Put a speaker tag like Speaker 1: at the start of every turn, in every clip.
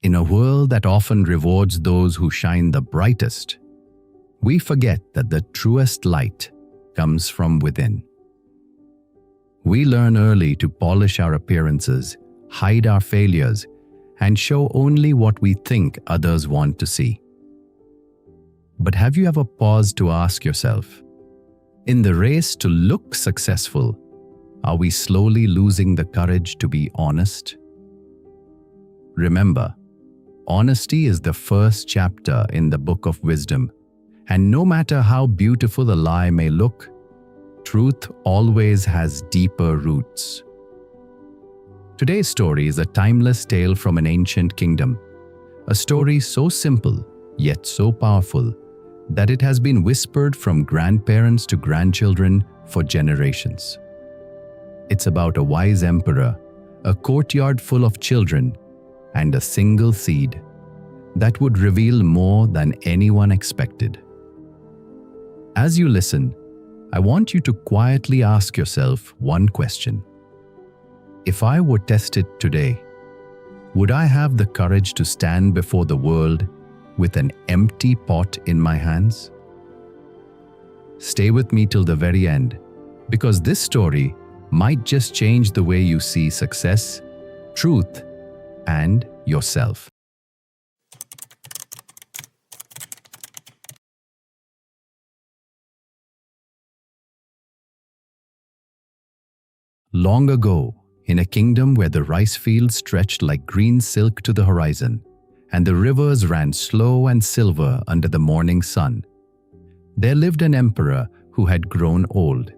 Speaker 1: In a world that often rewards those who shine the brightest, we forget that the truest light comes from within. We learn early to polish our appearances, hide our failures, and show only what we think others want to see. But have you ever paused to ask yourself, in the race to look successful, are we slowly losing the courage to be honest? Remember, honesty is the first chapter in the book of wisdom, and no matter how beautiful a lie may look, truth always has deeper roots. Today's story is a timeless tale from an ancient kingdom, a story so simple yet so powerful that it has been whispered from grandparents to grandchildren for generations. It's about a wise emperor, a courtyard full of children, and a single seed that would reveal more than anyone expected. As you listen, I want you to quietly ask yourself one question. If I were tested today, would I have the courage to stand before the world with an empty pot in my hands? Stay with me till the very end, because this story might just change the way you see success, truth, and yourself. Long ago, in a kingdom where the rice fields stretched like green silk to the horizon, and the rivers ran slow and silver under the morning sun, there lived an emperor who had grown old.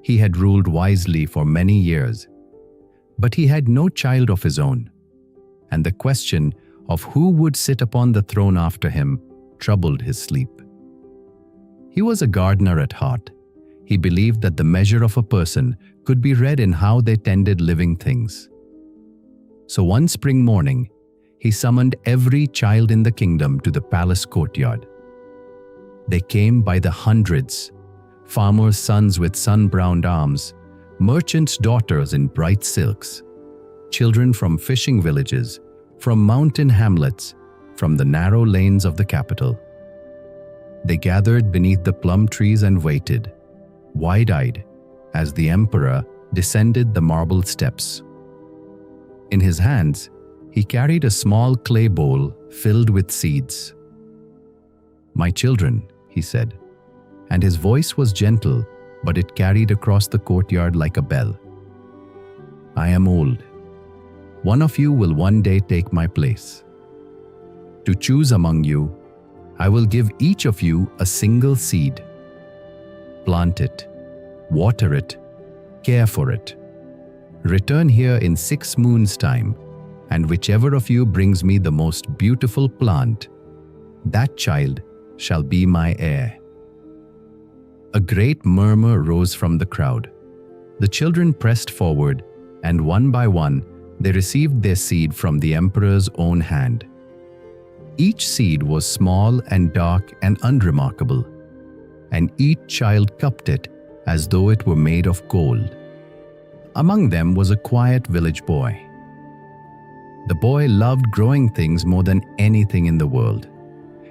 Speaker 1: He had ruled wisely for many years, but he had no child of his own, and the question of who would sit upon the throne after him troubled his sleep. He was a gardener at heart. He believed that the measure of a person could be read in how they tended living things. So one spring morning, he summoned every child in the kingdom to the palace courtyard. They came by the hundreds, farmers' sons with sun-browned arms, merchants' daughters in bright silks, children from fishing villages, from mountain hamlets, from the narrow lanes of the capital. They gathered beneath the plum trees and waited, wide-eyed, as the emperor descended the marble steps. In his hands, he carried a small clay bowl filled with seeds. "My children," he said, and his voice was gentle, but it carried across the courtyard like a bell. "I am old. One of you will one day take my place. To choose among you, I will give each of you a single seed. Plant it, water it, care for it. Return here in 6 moons' time, and whichever of you brings me the most beautiful plant, that child shall be my heir." A great murmur rose from the crowd. The children pressed forward, and one by one, they received their seed from the emperor's own hand. Each seed was small and dark and unremarkable, and each child cupped it as though it were made of gold. Among them was a quiet village boy. The boy loved growing things more than anything in the world.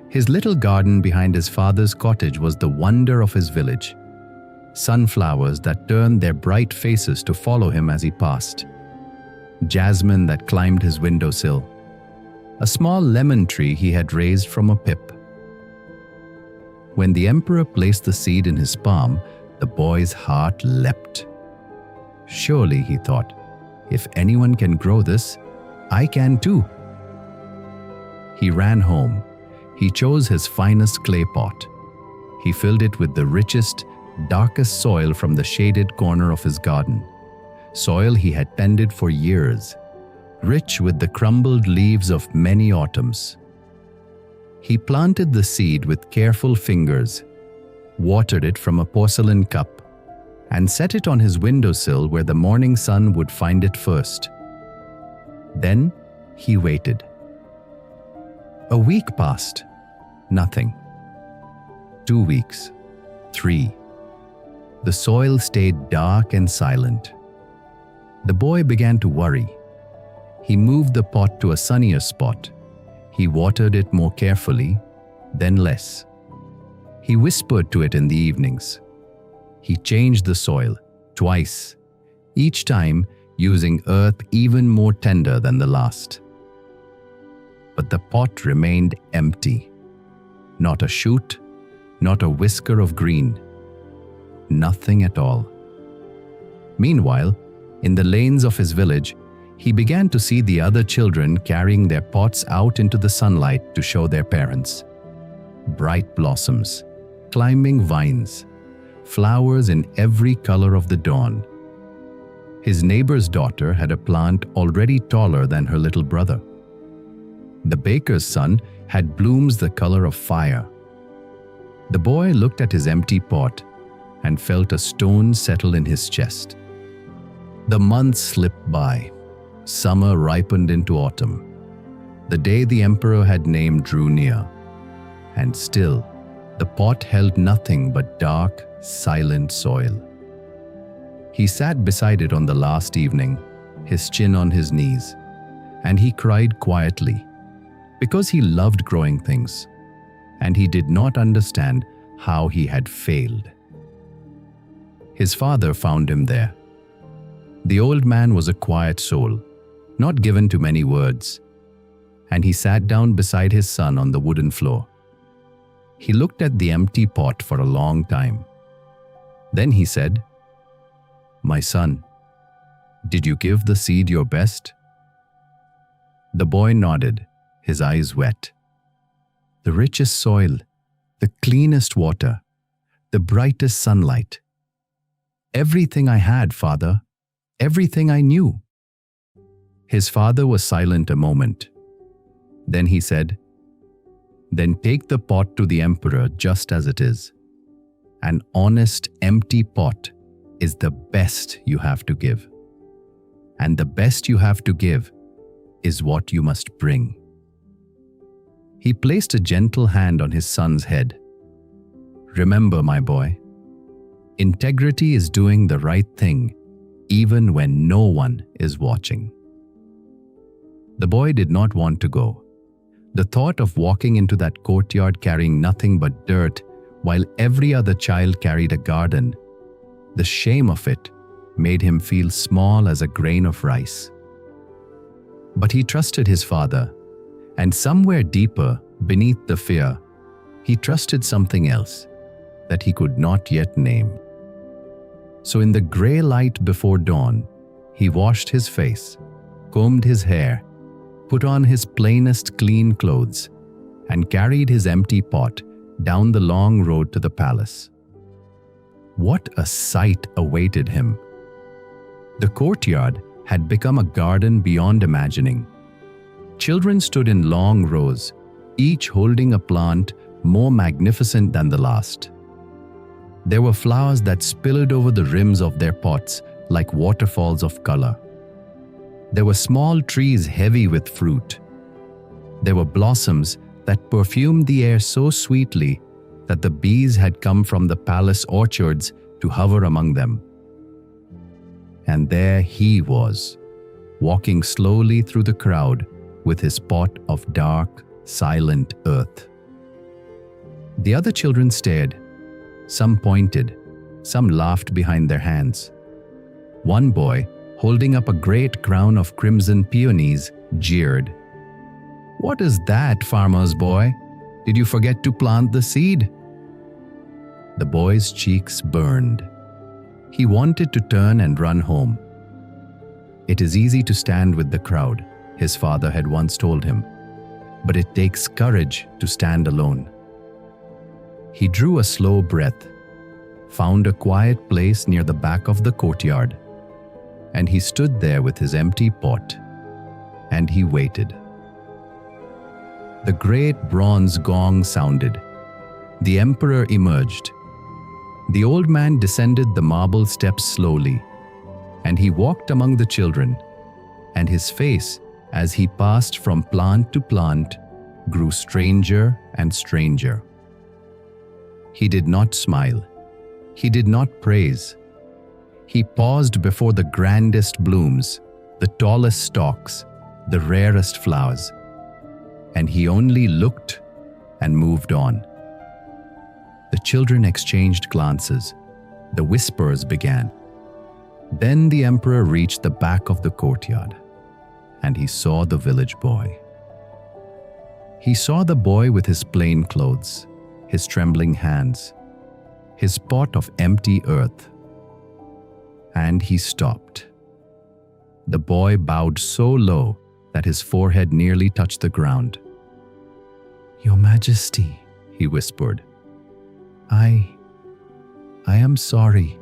Speaker 1: His little garden behind his father's cottage was the wonder of his village. Sunflowers that turned their bright faces to follow him as he passed. Jasmine that climbed his windowsill. A small lemon tree he had raised from a pip. When the emperor placed the seed in his palm, the boy's heart leapt. Surely, he thought, if anyone can grow this, I can too. He ran home. He chose his finest clay pot. He filled it with the richest, darkest soil from the shaded corner of his garden. Soil he had tended for years, rich with the crumbled leaves of many autumns. He planted the seed with careful fingers, watered it from a porcelain cup, and set it on his windowsill where the morning sun would find it first. Then he waited. A week passed. Nothing. 2 weeks. 3. The soil stayed dark and silent. The boy began to worry. He moved the pot to a sunnier spot. He watered it more carefully, then less. He whispered to it in the evenings. He changed the soil twice, each time using earth even more tender than the last. But the pot remained empty. Not a shoot, not a whisker of green. Nothing at all. Meanwhile, in the lanes of his village, he began to see the other children carrying their pots out into the sunlight to show their parents. Bright blossoms, climbing vines, flowers in every color of the dawn. His neighbor's daughter had a plant already taller than her little brother. The baker's son had blooms the color of fire. The boy looked at his empty pot and felt a stone settle in his chest. The months slipped by. Summer ripened into autumn. The day the emperor had named drew near. And still, the pot held nothing but dark, silent soil. He sat beside it on the last evening, his chin on his knees, and he cried quietly, because he loved growing things, and he did not understand how he had failed. His father found him there. The old man was a quiet soul, not given to many words, and he sat down beside his son on the wooden floor. He looked at the empty pot for a long time. Then he said, "My son, did you give the seed your best?" The boy nodded, his eyes wet. The richest soil, the cleanest water, the brightest sunlight. Everything I had, Father, everything I knew. His father was silent a moment. Then he said, "Then take the pot to the emperor just as it is. An honest, empty pot is the best you have to give. And the best you have to give is what you must bring." He placed a gentle hand on his son's head. "Remember, my boy, integrity is doing the right thing even when no one is watching." The boy did not want to go. The thought of walking into that courtyard carrying nothing but dirt while every other child carried a garden, the shame of it made him feel small as a grain of rice. But he trusted his father, and somewhere deeper, beneath the fear, he trusted something else that he could not yet name. So in the gray light before dawn, he washed his face, combed his hair, put on his plainest clean clothes, and carried his empty pot down the long road to the palace. What a sight awaited him! The courtyard had become a garden beyond imagining. Children stood in long rows, each holding a plant more magnificent than the last. There were flowers that spilled over the rims of their pots like waterfalls of color. There were small trees heavy with fruit. There were blossoms that perfumed the air so sweetly that the bees had come from the palace orchards to hover among them. And there he was, walking slowly through the crowd with his pot of dark, silent earth. The other children stared. Some pointed, some laughed behind their hands. One boy, holding up a great crown of crimson peonies, jeered. "What is that, farmer's boy? Did you forget to plant the seed?" The boy's cheeks burned. He wanted to turn and run home. "It is easy to stand with the crowd," his father had once told him, "but it takes courage to stand alone." He drew a slow breath, found a quiet place near the back of the courtyard, and he stood there with his empty pot, and he waited. The great bronze gong sounded. The emperor emerged. The old man descended the marble steps slowly, and he walked among the children, and his face, as he passed from plant to plant, grew stranger and stranger. He did not smile. He did not praise. He paused before the grandest blooms, the tallest stalks, the rarest flowers, and he only looked and moved on. The children exchanged glances. The whispers began. Then the emperor reached the back of the courtyard, and he saw the village boy. He saw the boy with his plain clothes, his trembling hands, his pot of empty earth. And he stopped. The boy bowed so low that his forehead nearly touched the ground. "Your Majesty," he whispered, I am sorry.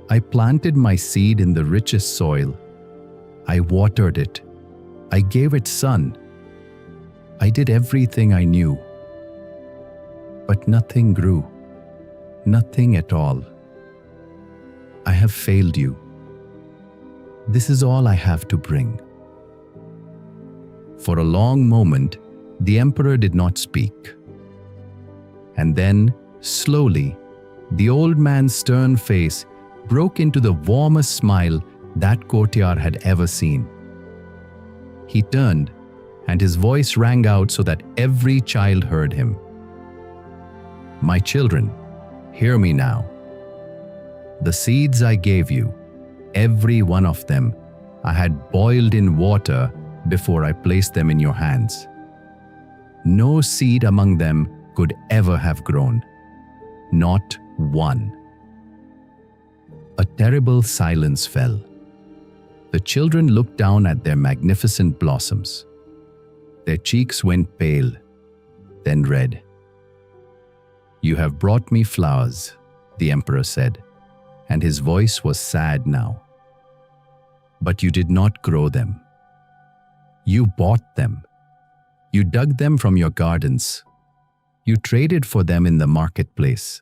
Speaker 1: I planted my seed in the richest soil. I watered it. I gave it sun. I did everything I knew. But nothing grew. Nothing at all. I have failed you. This is all I have to bring." For a long moment, the emperor did not speak. And then, slowly, the old man's stern face broke into the warmest smile that courtyard had ever seen. He turned, and his voice rang out so that every child heard him. "My children, hear me now. The seeds I gave you, every one of them, I had boiled in water before I placed them in your hands. No seed among them could ever have grown. Not one." A terrible silence fell. The children looked down at their magnificent blossoms. Their cheeks went pale, then red. "You have brought me flowers," the emperor said, and his voice was sad now. "But you did not grow them. You bought them. You dug them from your gardens. You traded for them in the marketplace.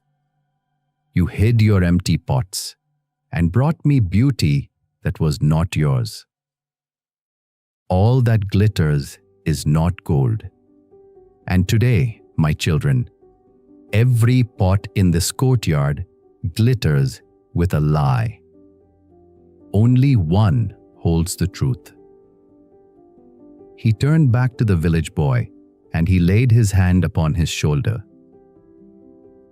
Speaker 1: You hid your empty pots and brought me beauty that was not yours. All that glitters is not gold. And today, my children, every pot in this courtyard glitters with a lie. Only one holds the truth." He turned back to the village boy, and he laid his hand upon his shoulder.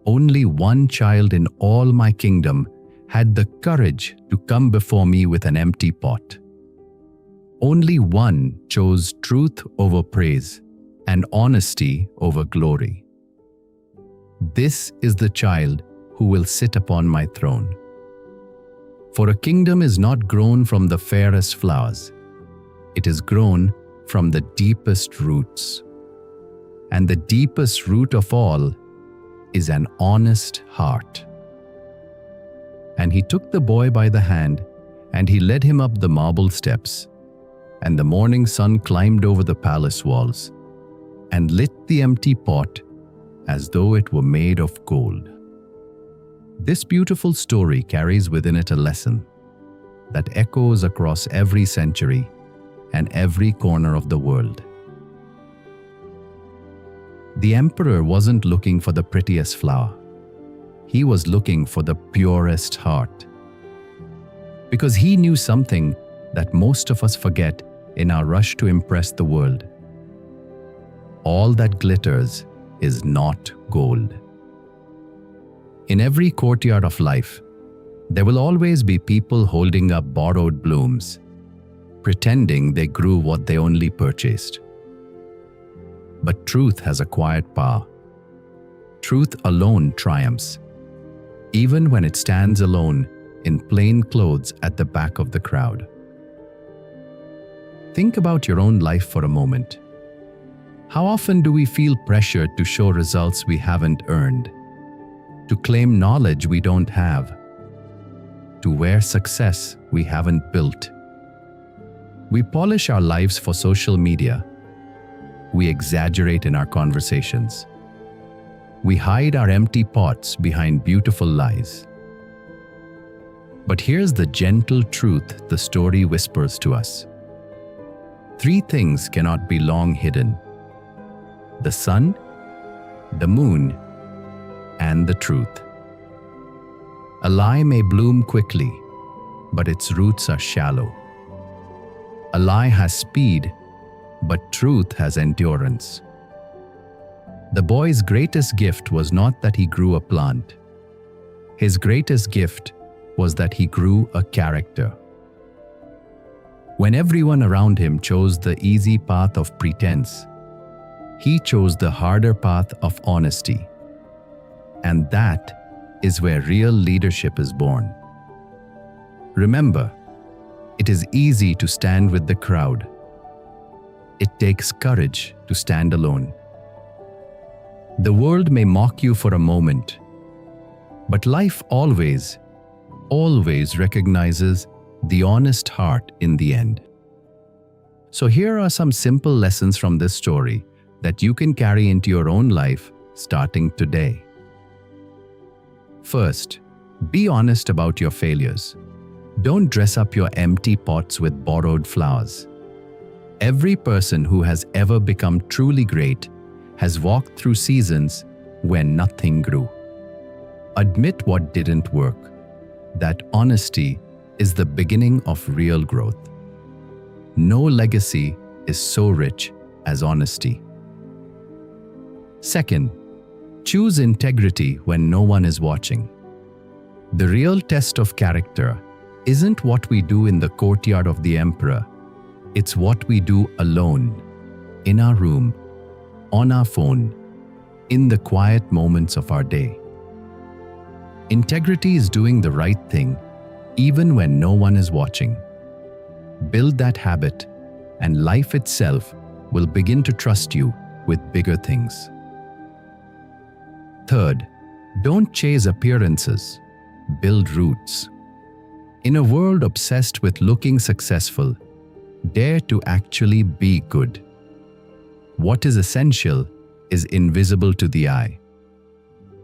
Speaker 1: "Only one child in all my kingdom had the courage to come before me with an empty pot. Only one chose truth over praise and honesty over glory. This is the child who will sit upon my throne. For a kingdom is not grown from the fairest flowers. It is grown from the deepest roots. And the deepest root of all is an honest heart." And he took the boy by the hand, and he led him up the marble steps. And the morning sun climbed over the palace walls and lit the empty pot as though it were made of gold. This beautiful story carries within it a lesson that echoes across every century and every corner of the world. The emperor wasn't looking for the prettiest flower. He was looking for the purest heart. Because he knew something that most of us forget in our rush to impress the world. All that glitters is not gold. In every courtyard of life, there will always be people holding up borrowed blooms, pretending they grew what they only purchased. But truth has a quiet power. Truth alone triumphs, even when it stands alone in plain clothes at the back of the crowd. Think about your own life for a moment. How often do we feel pressured to show results we haven't earned, to claim knowledge we don't have, to wear success we haven't built? We polish our lives for social media. We exaggerate in our conversations. We hide our empty pots behind beautiful lies. But here's the gentle truth the story whispers to us. 3 things cannot be long hidden: the sun, the moon, and the truth. A lie may bloom quickly, but its roots are shallow. A lie has speed, but truth has endurance. The boy's greatest gift was not that he grew a plant. His greatest gift was that he grew a character. When everyone around him chose the easy path of pretense, he chose the harder path of honesty. And that is where real leadership is born. Remember, it is easy to stand with the crowd. It takes courage to stand alone. The world may mock you for a moment, but life always recognizes the honest heart in the end. So here are some simple lessons from this story that you can carry into your own life starting today. First, be honest about your failures. Don't dress up your empty pots with borrowed flowers. Every person who has ever become truly great has walked through seasons when nothing grew. Admit what didn't work. That honesty is the beginning of real growth. No legacy is so rich as honesty. Second, choose integrity when no one is watching. The real test of character isn't what we do in the courtyard of the emperor. It's what we do alone, in our room, on our phone, in the quiet moments of our day. Integrity is doing the right thing, even when no one is watching. Build that habit, and life itself will begin to trust you with bigger things. Third, don't chase appearances, build roots. In a world obsessed with looking successful, dare to actually be good. What is essential is invisible to the eye.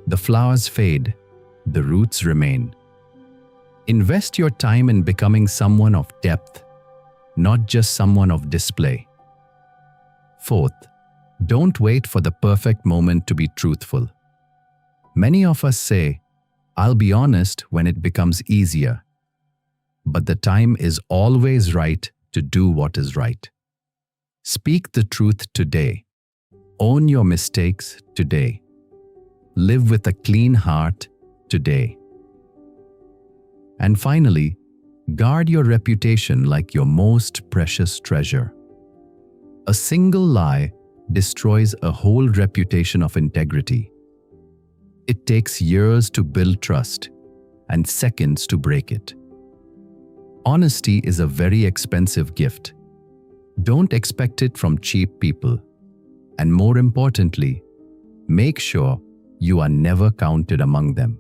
Speaker 1: The flowers fade, the roots remain. Invest your time in becoming someone of depth, not just someone of display. Fourth, don't wait for the perfect moment to be truthful. Many of us say, "I'll be honest when it becomes easier." But the time is always right to do what is right. Speak the truth today. Own your mistakes today. Live with a clean heart today. And finally, guard your reputation like your most precious treasure. A single lie destroys a whole reputation of integrity. It takes years to build trust and seconds to break it. Honesty is a very expensive gift. Don't expect it from cheap people. And more importantly, make sure you are never counted among them.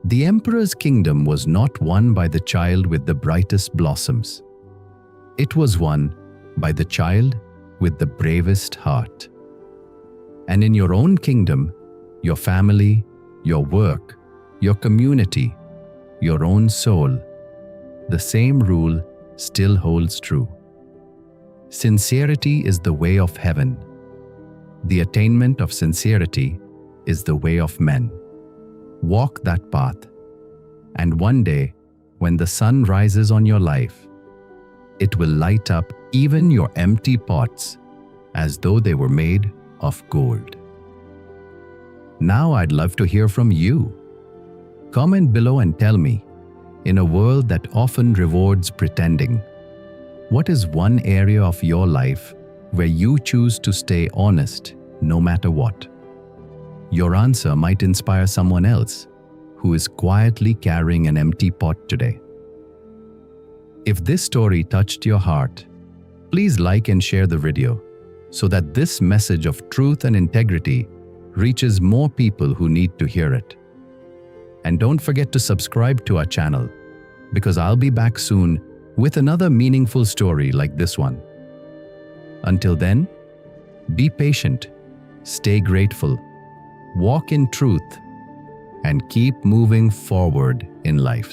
Speaker 1: The emperor's kingdom was not won by the child with the brightest blossoms. It was won by the child with the bravest heart. And in your own kingdom, your family, your work, your community, your own soul, the same rule still holds true. Sincerity is the way of heaven. The attainment of sincerity is the way of men. Walk that path, and one day, when the sun rises on your life, it will light up even your empty pots as though they were made of gold. Now I'd love to hear from you. Comment below and tell me, in a world that often rewards pretending, what is one area of your life where you choose to stay honest no matter what? Your answer might inspire someone else who is quietly carrying an empty pot today. If this story touched your heart, please like and share the video so that this message of truth and integrity reaches more people who need to hear it. And don't forget to subscribe to our channel, because I'll be back soon with another meaningful story like this one. Until then, be patient, stay grateful, walk in truth, and keep moving forward in life.